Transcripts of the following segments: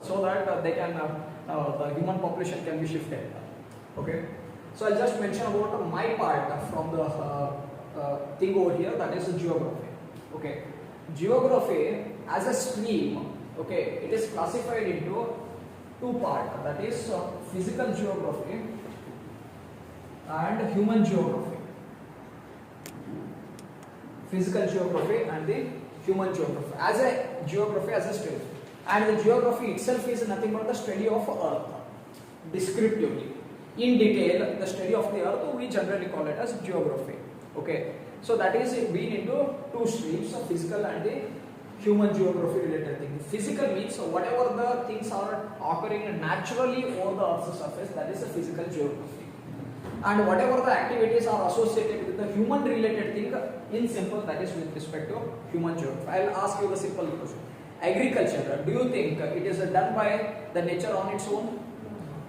so that they can the human population can be shifted. Okay, so I'll just mention about my part from the thing over here, that is geography. Okay, geography as a stream, okay, it is classified into two parts, that is physical geography and human geography. Physical geography and the human geography. As a geography, as a study, and the geography itself is nothing but the study of Earth. Descriptively, in detail, the study of the Earth, we generally call it as geography. Okay, so that is been into two streams, physical and the human geography related thing. Physical means whatever the things are occurring naturally over the Earth's surface, that is a physical geography. And whatever the activities are associated with the human related thing, in simple, that is with respect to human geography. I will ask you the simple question. Agriculture, do you think it is done by the nature on its own?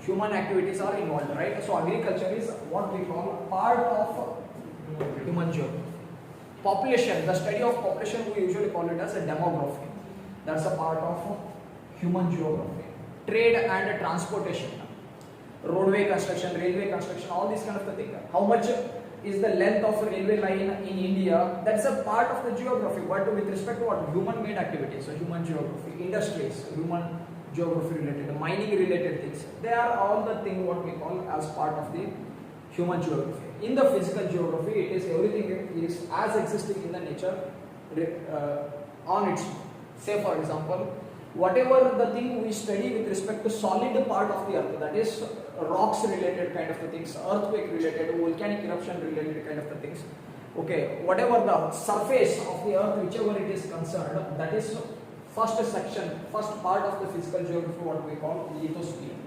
Human activities are involved, right? So agriculture is what we call part of human geography. Population, the study of population, we usually call it as a demography. That's a part of human geography. Trade and transportation, roadway construction, railway construction, all these kind of thing. How much is the length of a railway line in India? That's a part of the geography. But with respect to what? Human made activities, so human geography. Industries, human geography related. Mining related things, they are all the thing what we call as part of the human geography. In the physical geography, it is everything is as existing in the nature on its own. Say for example, whatever the thing we study with respect to solid part of the earth, that is rocks related kind of the things, earthquake related, volcanic eruption related kind of the things. Okay, whatever the surface of the earth, whichever it is concerned, that is first section, first part of the physical geography, what we call lithosphere.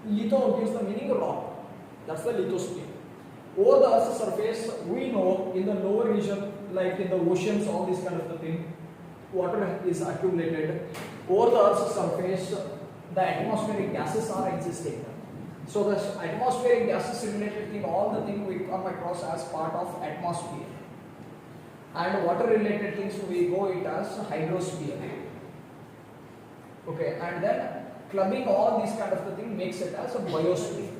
Litho gives the meaning rock. That's the lithosphere. Over the Earth's surface, we know in the lower region, like in the oceans, all this kind of the thing, water is accumulated. Over the Earth's surface, the atmospheric gases are existing. So the atmospheric gases related thing, all the thing we come across as part of atmosphere. And water related things, we go it as hydrosphere. Okay, and then clubbing all these kind of the thing makes it as a biosphere.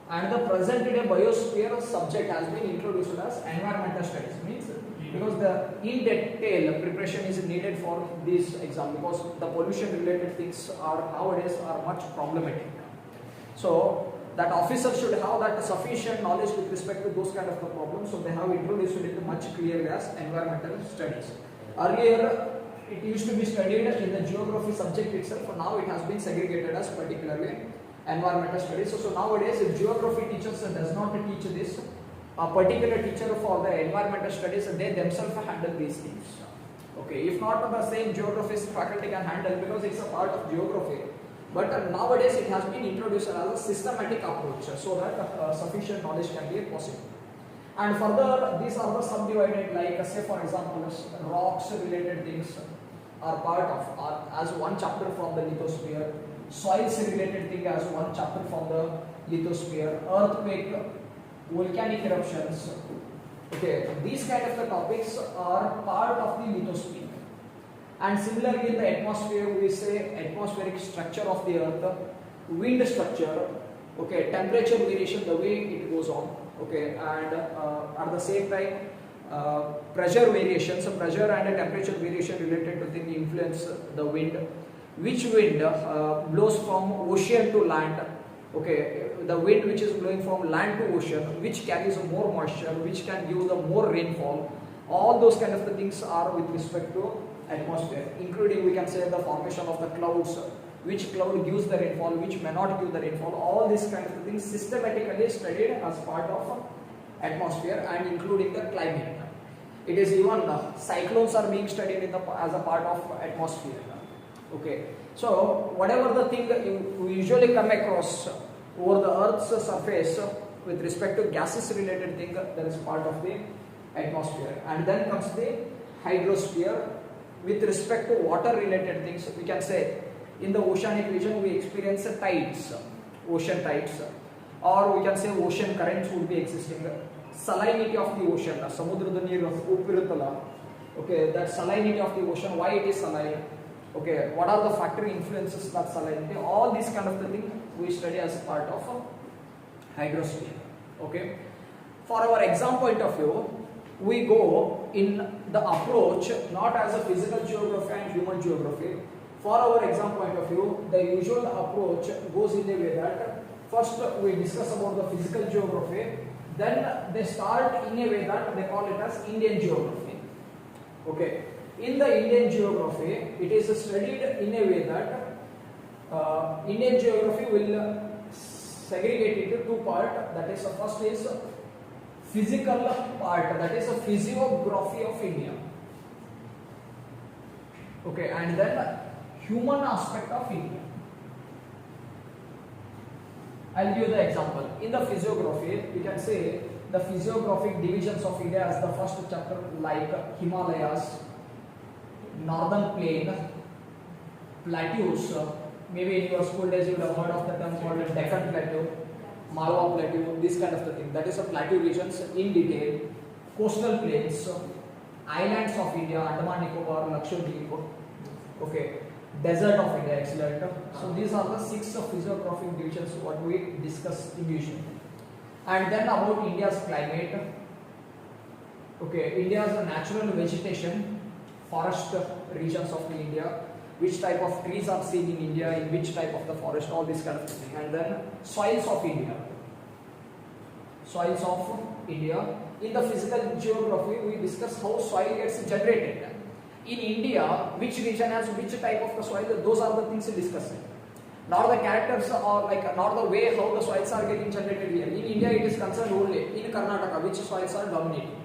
And the present day biosphere subject has been introduced as environmental studies. Means because the in detail preparation is needed for this exam, because the pollution related things are nowadays are much problematic. So that officer should have that sufficient knowledge with respect to those kind of the problems. So they have introduced it much clearly as environmental studies. Earlier it used to be studied in the geography subject itself. Now it has been segregated as particularly environmental studies. So nowadays, if geography teachers does not teach this, a particular teacher for the environmental studies, they themselves handle these things. Okay, if not the same geography faculty can handle, because it's a part of geography. But nowadays it has been introduced as a systematic approach, so that sufficient knowledge can be possible. And further, these are the subdivided, like say for example, rocks related things are part of as one chapter from the lithosphere. Soils related thing as one chapter from the lithosphere. Earthquake, volcanic eruptions. Okay, these kind of the topics are part of the lithosphere. And similarly in the atmosphere, we say atmospheric structure of the earth, wind structure, okay, temperature variation, the way it goes on, okay, and at the same time pressure variations, so pressure and temperature variation related to the influence the wind. Which wind blows from ocean to land, okay, the wind which is blowing from land to ocean, which carries more moisture, which can give the more rainfall, all those kind of the things are with respect to atmosphere, including we can say the formation of the clouds, which cloud gives the rainfall, which may not give the rainfall, all these kind of things systematically studied as part of atmosphere, and including the climate. It is even cyclones are being studied in as a part of atmosphere. Okay, so whatever the thing we usually come across over the Earth's surface with respect to gases related thing, that is part of the atmosphere. And then comes the hydrosphere. With respect to water related things, we can say in the oceanic region we experience tides, ocean tides, or we can say ocean currents would be existing. Salinity of the ocean, samudrada neeru uppiruttala, okay, that salinity of the ocean, why it is saline, Okay, what are the factory influences that salinity? All these kind of the thing we study as a part of hydrosphere. Okay, for our exam point of view, we go in the approach not as a physical geography and human geography. For our exam point of view, the usual approach goes in a way that first we discuss about the physical geography, then they start in a way that they call it as Indian geography. Okay, in the Indian geography, it is studied in a way that Indian geography will segregate it into two parts. That is, first is physical part, that is a physiography of India. Okay, and then human aspect of India. I'll give you the example. In the physiography, we can say the physiographic divisions of India as the first chapter, like Himalayas, northern plain, plateaus. Maybe in your school days you would have heard of the term called Deccan Plateau, Malwa Plateau, this kind of the thing. That is a plateau regions in detail, coastal plains, islands of India, Andaman Nicobar, Lakshadweep. Okay, desert of India, excellent. So these are the 6 physiographic divisions what we discuss individually. And then about India's climate. Okay, India's natural vegetation, forest regions of India, which type of trees are seen in India, in which type of the forest, all this kind of thing. And then soils of India. Soils of India. In the physical geography, we discuss how soil gets generated. In India, which region has which type of the soil, those are the things we discuss. Not the characters or like not the way how the soils are getting generated here. In India, it is concerned only in Karnataka, which soils are dominating.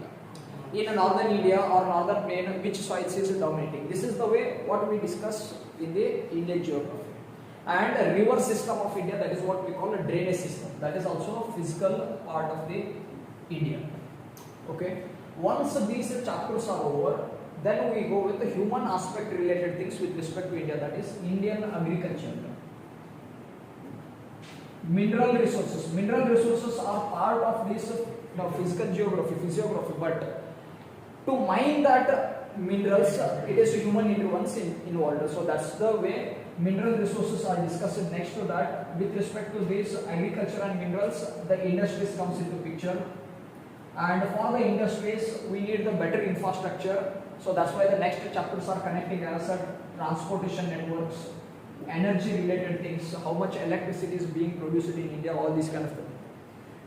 In northern India or northern plain, which soils is dominating. This is the way what we discuss in the Indian geography. And a river system of India, that is what we call a drainage system. That is also a physical part of the India. Okay. Once these chapters are over, then we go with the human aspect related things with respect to India, that is Indian agriculture. Mineral resources. Mineral resources are part of this physical geography, physiography, but to mine that minerals, it is human interventions involved. So that's the way mineral resources are discussed. Next to that, with respect to this agriculture and minerals, the industries comes into picture. And for the industries, we need the better infrastructure. So that's why the next chapters are connecting as transportation networks, energy related things, how much electricity is being produced in India, all these kind of things.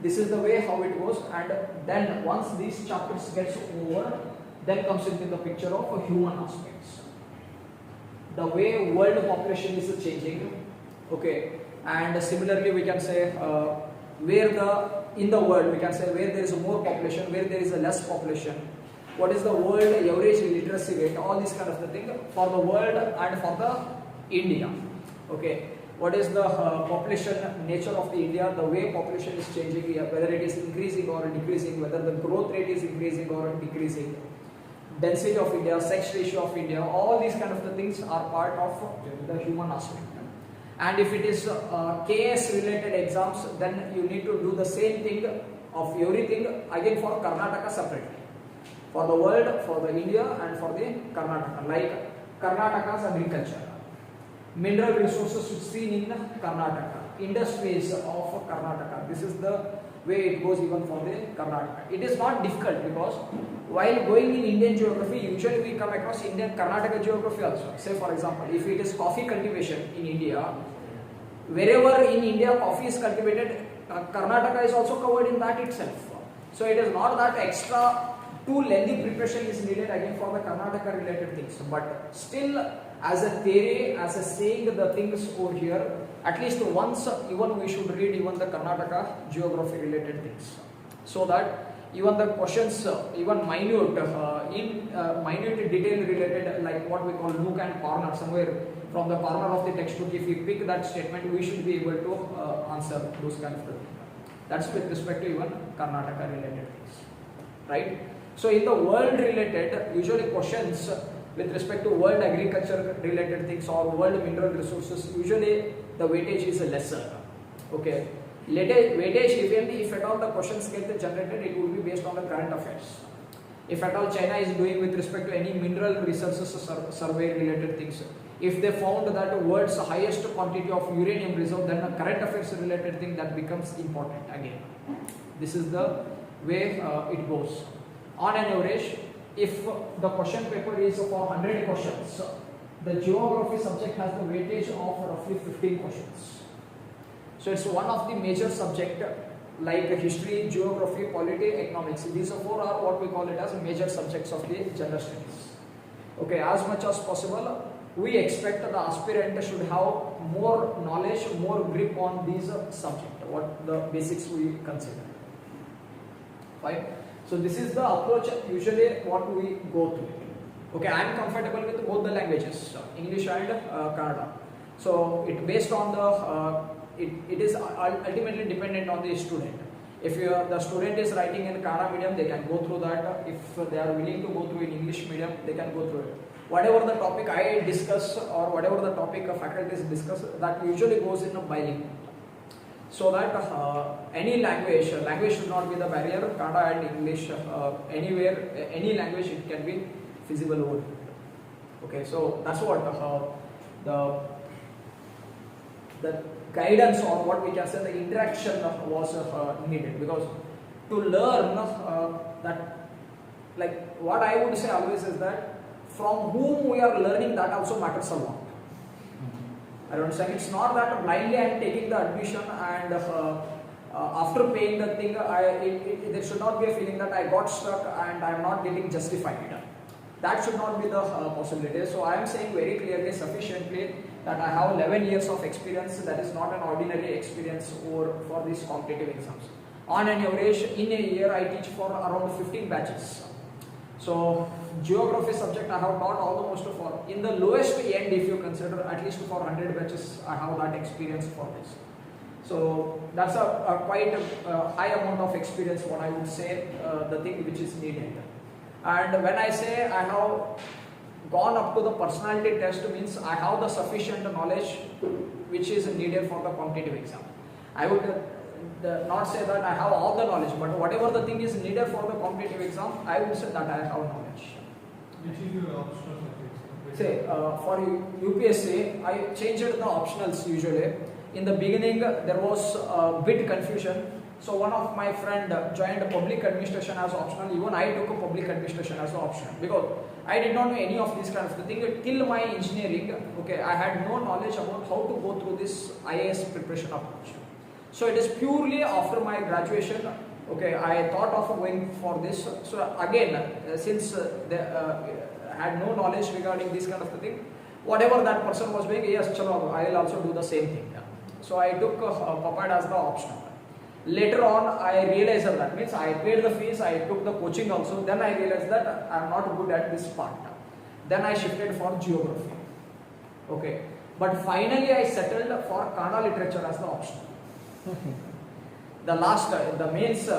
This is the way how it goes, and then once these chapters gets over, then comes into the picture of human aspects. The way world population is changing, okay, and similarly we can say in the world we can say where there is more population, where there is a less population, what is the world average literacy rate, all this kind of the thing for the world and for the India. Okay, what is the population nature of the India, the way population is changing, whether it is increasing or decreasing, whether the growth rate is increasing or decreasing, density of India, sex ratio of India, all these kind of the things are part of the human aspect. And if it is KS related exams, then you need to do the same thing of everything again for Karnataka separately. For the world, for the India and for the Karnataka, like Karnataka's agriculture. Mineral resources seen in Karnataka, industries of Karnataka. This is the way it goes even for the Karnataka. It is not difficult because while going in Indian geography, usually we come across Indian Karnataka geography also. Say for example, if it is coffee cultivation in India, wherever in India coffee is cultivated, Karnataka is also covered in that itself. So it is not that extra too lengthy preparation is needed again for the Karnataka related things, but still as a theory, as a saying the things over here, at least once even we should read even the Karnataka geography related things, so that even the questions, even minute detail related, like what we call nook and corner, somewhere from the corner of the textbook, if we pick that statement, we should be able to answer those kind of things. That's with respect to even Karnataka related things, right? So in the world related, usually questions with respect to world agriculture related things or world mineral resources, usually the weightage is lesser. Okay, weightage if at all the questions get generated, it will be based on the current affairs. If at all China is doing with respect to any mineral resources survey related things, If they found that the world's highest quantity of uranium reserve, then a current affairs related thing that becomes important again. This is the way it goes. On an average, if the question paper is for 100 questions, the geography subject has the weightage of roughly 15 questions. So it's one of the major subject like history, geography, polity, economics. These four are what we call it as major subjects of the general studies. Okay, as much as possible, we expect the aspirant should have more knowledge, more grip on these subjects, what the basics we consider. Fine. So this is the approach usually what we go through. Okay, I am comfortable with both the languages, English and Kannada. So it based on the it is ultimately dependent on the student. If the student is writing in Kannada medium, they can go through that. If they are willing to go through in English medium, they can go through it. Whatever the topic I discuss or whatever the topic faculties discuss, that usually goes in a bilingual. So that any language should not be the barrier. Kannada and English, anywhere, any language it can be feasible over. Okay, so that's what the guidance or what we can say the interaction was needed, because to learn that, like what I would say always is that from whom we are learning, that also matters a lot. I don't say it's not that blindly I am taking the admission and after paying the thing, there should not be a feeling that I got stuck and I am not getting justified. That should not be the possibility. So I am saying very clearly, sufficiently, that I have 11 years of experience. That is not an ordinary experience for these competitive exams. On an average, in a year, I teach for around 15 batches. So geography subject I have taught almost for, in the lowest end, if you consider, at least for 100 batches, I have that experience for this. So that's a quite high amount of experience, what I would say, the thing which is needed. And when I say I have gone up to the personality test, means I have the sufficient knowledge which is needed for the competitive exam. I would not say that I have all the knowledge, but whatever the thing is needed for the competitive exam, I would say that I have knowledge. Which is your optional subjects? Say for UPSC, I changed the optionals usually. In the beginning, there was a bit confusion. So one of my friend joined public administration as optional. Even I took a public administration as an option, because I did not know any of these kinds of things till my engineering. Okay, I had no knowledge about how to go through this IAS preparation approach. So it is purely after my graduation. Okay, I thought of going for this. So again, since they had no knowledge regarding this kind of thing, whatever that person was doing, yes, chalo, I will also do the same thing. So I took PAPAD as the optional. Later on, I realized that means I paid the fees, I took the coaching also. Then I realized that I am not good at this part. Then I shifted for geography. Okay, but finally I settled for Kannada literature as the option. The last, the mains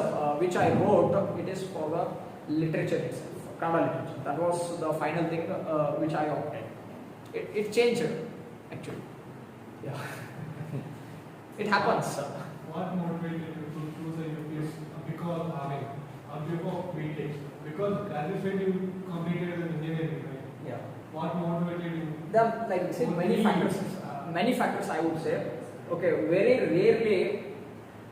which I wrote, it is for the literature itself, Kannada literature. That was the final thing which I opted. It changed actually. Yeah, it happens. What motivated you to choose a UPS? Because before BTech, because graduation you completed as engineering, right? Yeah. What motivated you? There are, like say, many factors. Many factors I would say. Okay, very rarely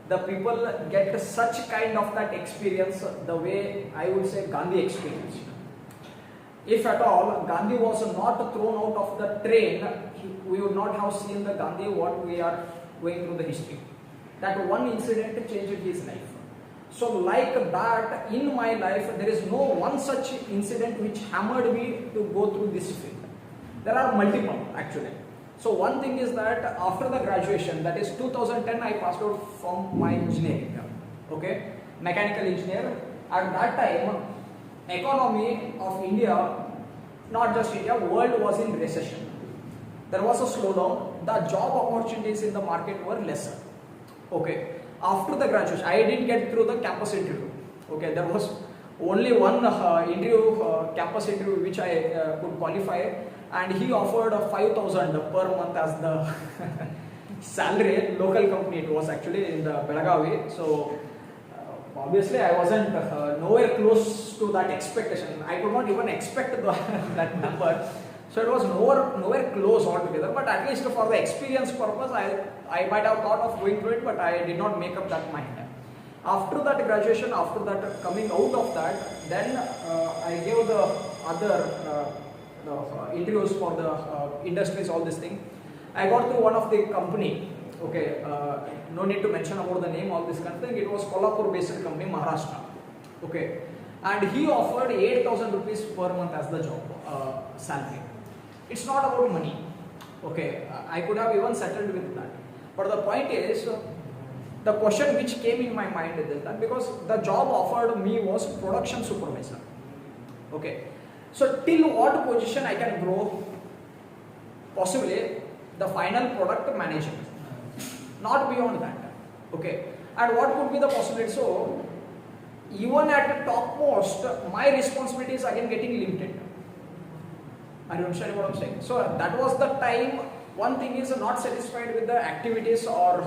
the people get such kind of that experience the way I would say Gandhi experienced. If at all Gandhi was not thrown out of the train, we would not have seen the Gandhi what we are going through the history. That one incident changed his life. So like that, in my life, there is no one such incident which hammered me to go through this field. There are multiple actually. So one thing is that after the graduation, that is 2010, I passed out from my engineering, okay, mechanical engineer. At that time, economy of India, not just India, world was in recession. There was a slowdown. The job opportunities in the market were lesser. Okay, after the graduation, I didn't get through the campus interview. Okay, there was only one campus interview which I could qualify, and he offered 5,000 per month as the salary. Local company it was actually in the Belagavi. So obviously I wasn't nowhere close to that expectation. I could not even expect that number. So it was nowhere close altogether, but at least for the experience purpose, I might have thought of going through it, but I did not make up that mind. After that graduation, after that coming out of that, then I gave the other interviews for the industries, all this thing. I got to one of the company, okay, no need to mention about the name, all this kind of thing. It was Kolhapur based company, Maharashtra, okay, and he offered 8,000 rupees per month as the job salary. It's not about money, okay, I could have even settled with that, but the point is, the question which came in my mind is that because the job offered me was production supervisor, okay, so till what position I can grow? Possibly the final product manager, not beyond that, okay, and what could be the possibility? So even at the topmost, my responsibility is again getting limited. Are you understanding what I'm saying? So that was the time. One thing is not satisfied with the activities or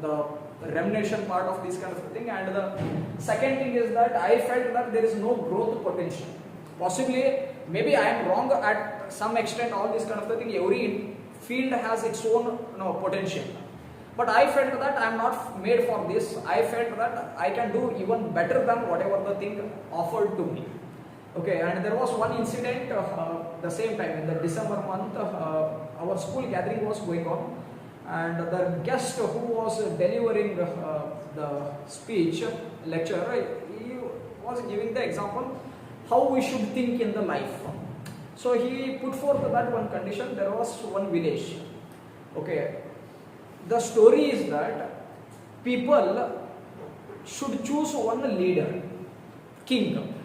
the remuneration part of this kind of thing, and the second thing is that I felt that there is no growth potential. Possibly, maybe I am wrong at some extent, all this kind of thing. Every field has its own potential. But I felt that I am not made for this. I felt that I can do even better than whatever the thing offered to me. Okay, and there was one incident the same time in the December month, our school gathering was going on, and the guest who was delivering the speech, lecture, he was giving the example how we should think in the life. So he put forth that one condition. There was one village. Okay, the story is that people should choose one leader, king.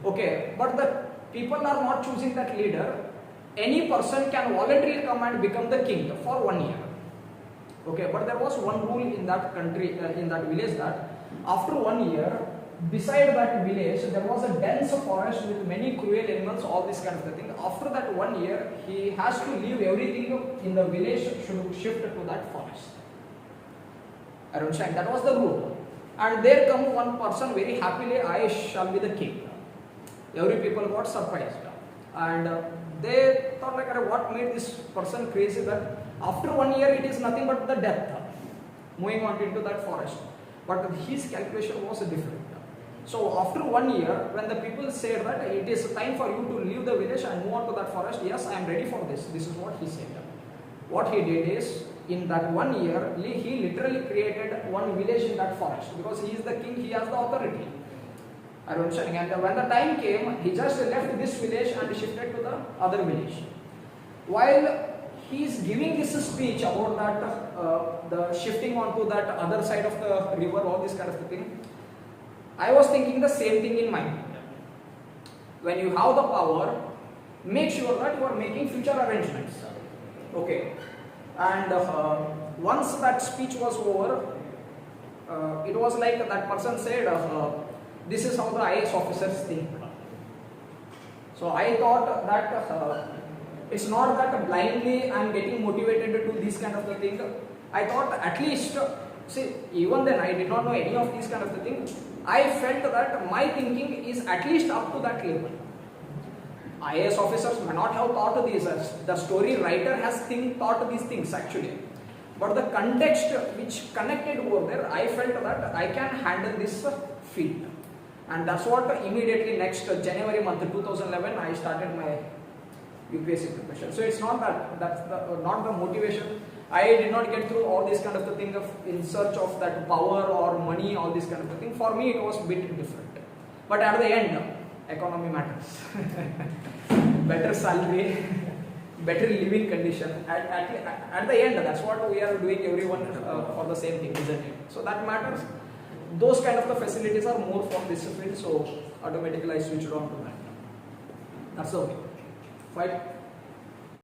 Okay, but the people are not choosing that leader. Any person can voluntarily come and become the king for 1 year. Okay, but there was one rule in that country, in that village, that after 1 year, beside that village, there was a dense forest with many cruel animals, all this kind of thing. After that 1 year, he has to leave everything in the village, should shift to that forest. I don't understand. That was the rule. And there come one person very happily, I shall be the king. Every people got surprised, and they thought like, what made this person crazy that after 1 year it is nothing but the death, moving on into that forest. But his calculation was different. So after 1 year, when the people said that it is time for you to leave the village and move on to that forest, yes, I am ready for this. This is what he said. What he did is, in that 1 year, he literally created one village in that forest, because he is the king, he has the authority. I don't understand. And when the time came, he just left this village and shifted to the other village. While he is giving this speech about that, the shifting onto that other side of the river, all this kind of thing, I was thinking the same thing in mind. When you have the power, make sure that you are making future arrangements. Okay. And once that speech was over, it was like that person said, this is how the IAS officers think. So I thought that it's not that blindly I am getting motivated to do this kind of the thing. I thought at least, see, even then I did not know any of these kind of the thing. I felt that my thinking is at least up to that level. IAS officers may not have thought these. The story writer has thought these things actually. But the context which connected over there, I felt that I can handle this field. And that's what immediately next January month 2011 I started my UPSC preparation. So it's not that, not the motivation. I did not get through all this kind of the thing of in search of that power or money, all this kind of the thing. For me it was a bit different. But at the end, economy matters. Better salary, better living condition. At the end, that's what we are doing, everyone for the same thing, isn't it? So that matters. Those kind of the facilities are more for this field, so automatically I switched on to that. That's okay. Fine.